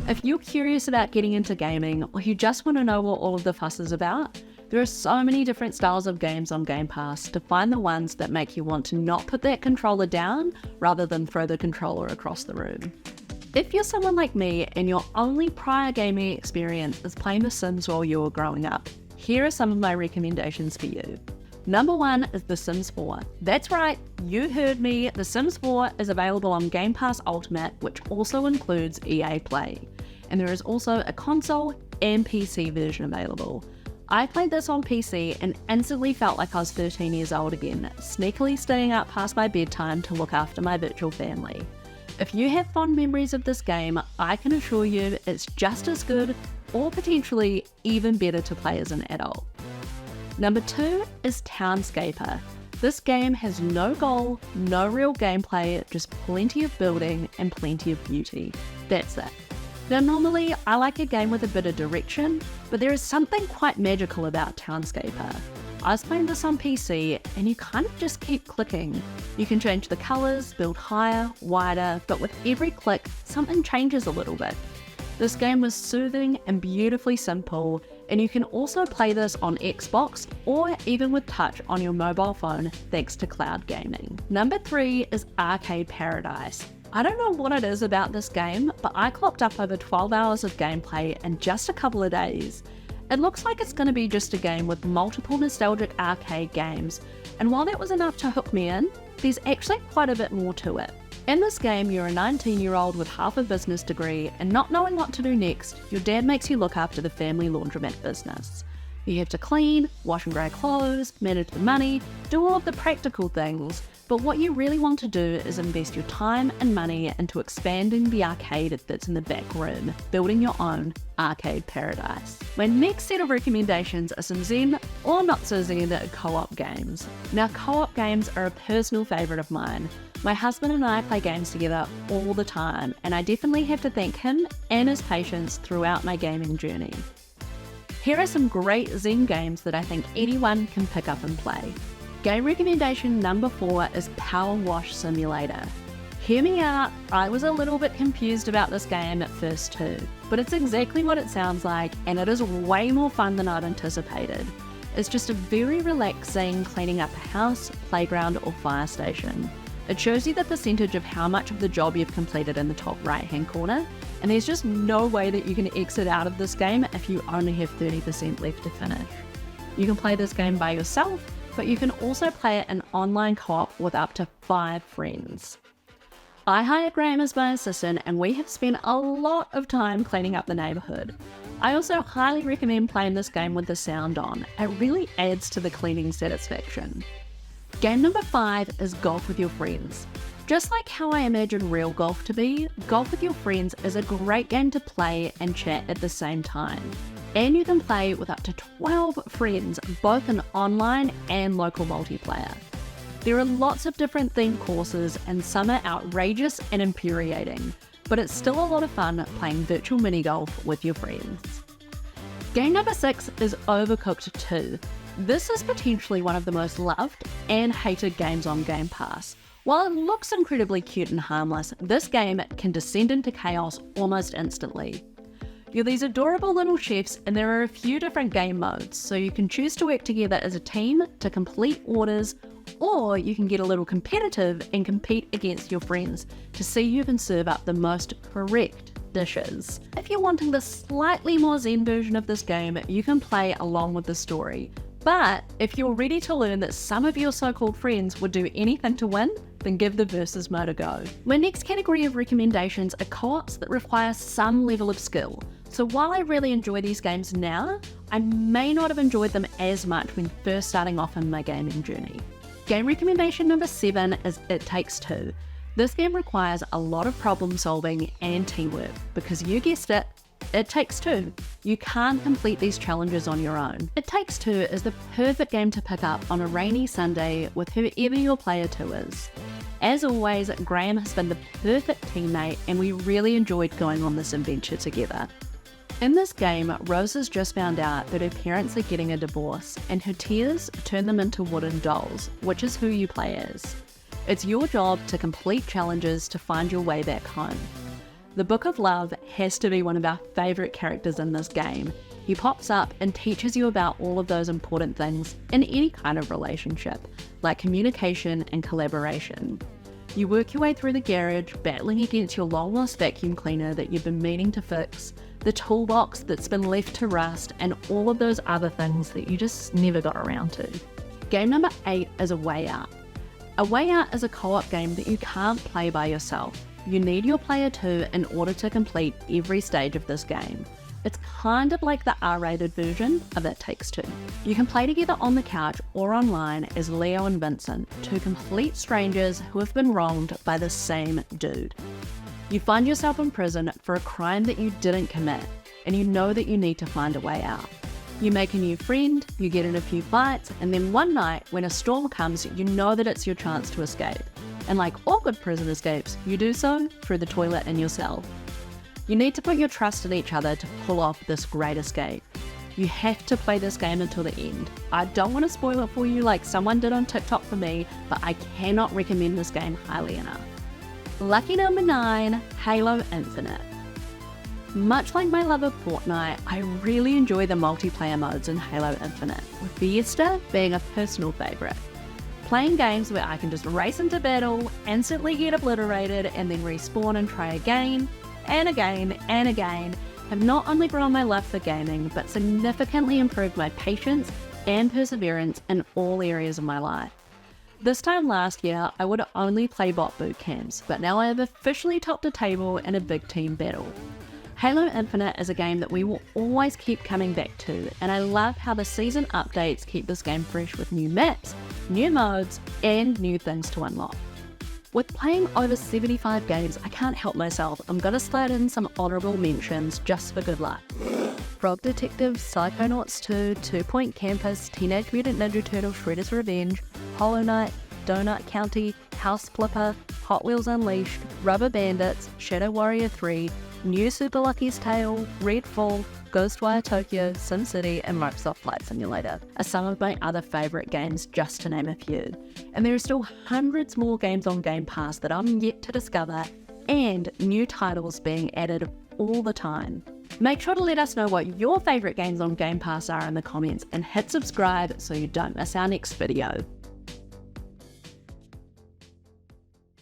If you're curious about getting into gaming, or you just want to know what all of the fuss is about, there are so many different styles of games on Game Pass to find the ones that make you want to not put that controller down rather than throw the controller across the room. If you're someone like me and your only prior gaming experience is playing The Sims while you were growing up, here are some of my recommendations for you. Number 1 is The Sims 4. That's right, you heard me, The Sims 4 is available on Game Pass Ultimate, which also includes EA Play. And there is also a console and PC version available. I played this on PC and instantly felt like I was 13 years old again, sneakily staying up past my bedtime to look after my virtual family. If you have fond memories of this game, I can assure you it's just as good, or potentially even better to play as an adult. Number 2 is Townscaper. This game has no goal, no real gameplay, just plenty of building and plenty of beauty. That's it. Now normally I like a game with a bit of direction, but there is something quite magical about Townscaper. I was playing this on PC and you kind of just keep clicking. You can change the colours, build higher, wider, but with every click, something changes a little bit. This game was soothing and beautifully simple, and you can also play this on Xbox or even with touch on your mobile phone thanks to cloud gaming. Number 3 is Arcade Paradise. I don't know what it is about this game, but I clocked up over 12 hours of gameplay in just a couple of days. It looks like it's going to be just a game with multiple nostalgic arcade games, and while that was enough to hook me in, there's actually quite a bit more to it. In this game, you're a 19-year-old with half a business degree, and not knowing what to do next, your dad makes you look after the family laundromat business. You have to clean, wash and dry clothes, manage the money, do all of the practical things, but what you really want to do is invest your time and money into expanding the arcade that's in the back room, building your own arcade paradise. My next set of recommendations are some zen or not so zen co-op games. Now co-op games are a personal favourite of mine. My husband and I play games together all the time, and I definitely have to thank him and his patience throughout my gaming journey. Here are some great zen games that I think anyone can pick up and play. Game recommendation number 4 is Power Wash Simulator. Hear me out, I was a little bit confused about this game at first too, but it's exactly what it sounds like, and it is way more fun than I'd anticipated. It's just a very relaxing cleaning up a house, playground or fire station. It shows you the percentage of how much of the job you've completed in the top right hand corner, and there's just no way that you can exit out of this game if you only have 30% left to finish. You can play this game by yourself, but you can also play it in online co-op with up to 5 friends. I hired Graham as my assistant, and we have spent a lot of time cleaning up the neighbourhood. I also highly recommend playing this game with the sound on. It really adds to the cleaning satisfaction. Game number 5 is Golf with Your Friends. Just like how I imagine real golf to be, Golf with Your Friends is a great game to play and chat at the same time. And you can play with up to 12 friends, both in online and local multiplayer. There are lots of different themed courses and some are outrageous and infuriating, but it's still a lot of fun playing virtual mini golf with your friends. Game number 6 is Overcooked 2. This is potentially one of the most loved and hated games on Game Pass. While it looks incredibly cute and harmless, this game can descend into chaos almost instantly. You're these adorable little chefs, and there are a few different game modes, so you can choose to work together as a team to complete orders, or you can get a little competitive and compete against your friends to see who can serve up the most correct dishes. If you're wanting the slightly more zen version of this game, you can play along with the story. But if you're ready to learn that some of your so-called friends would do anything to win, then give the versus mode a go. My next category of recommendations are co-ops that require some level of skill. So while I really enjoy these games now, I may not have enjoyed them as much when first starting off in my gaming journey. Game recommendation number 7 is It Takes Two. This game requires a lot of problem solving and teamwork because you guessed it, it takes two. You can't complete these challenges on your own. It Takes Two is the perfect game to pick up on a rainy Sunday with whoever your player 2 is. As always, Graham has been the perfect teammate and we really enjoyed going on this adventure together. In this game, Rose has just found out that her parents are getting a divorce and her tears turn them into wooden dolls, which is who you play as. It's your job to complete challenges to find your way back home. The Book of Love has to be one of our favourite characters in this game. He pops up and teaches you about all of those important things in any kind of relationship, like communication and collaboration. You work your way through the garage, battling against your long-lost vacuum cleaner that you've been meaning to fix, the toolbox that's been left to rust, and all of those other things that you just never got around to. Game number 8 is A Way Out. A Way Out is a co-op game that you can't play by yourself. You need your player 2 in order to complete every stage of this game. It's kind of like the R-rated version of It Takes Two. You can play together on the couch or online as Leo and Vincent, two complete strangers who have been wronged by the same dude. You find yourself in prison for a crime that you didn't commit, and you know that you need to find a way out. You make a new friend, you get in a few fights, and then one night when a storm comes, you know that it's your chance to escape. And like all good prison escapes, you do so through the toilet in your cell. You need to put your trust in each other to pull off this great escape. You have to play this game until the end. I don't want to spoil it for you like someone did on TikTok for me, but I cannot recommend this game highly enough. Lucky number 9, Halo Infinite. Much like my love of Fortnite, I really enjoy the multiplayer modes in Halo Infinite, with Fiesta being a personal favourite. Playing games where I can just race into battle, instantly get obliterated, and then respawn and try again, and again, and again, have not only grown my love for gaming, but significantly improved my patience and perseverance in all areas of my life. This time last year, I would only play bot boot camps, but now I have officially topped a table in a big team battle. Halo Infinite is a game that we will always keep coming back to, and I love how the season updates keep this game fresh with new maps, new modes, and new things to unlock. With playing over 75 games, I can't help myself. I'm gonna slide in some honourable mentions just for good luck. Frog Detective, Psychonauts 2, 2 Point Campus, Teenage Mutant Ninja Turtles Shredder's Revenge, Hollow Knight, Donut County, House Flipper, Hot Wheels Unleashed, Rubber Bandits, Shadow Warrior 3, New Super Lucky's Tale, Redfall, Ghostwire Tokyo, SimCity, and Microsoft Flight Simulator are some of my other favourite games, just to name a few. And there are still hundreds more games on Game Pass that I'm yet to discover, and new titles being added all the time. Make sure to let us know what your favourite games on Game Pass are in the comments, and hit subscribe so you don't miss our next video.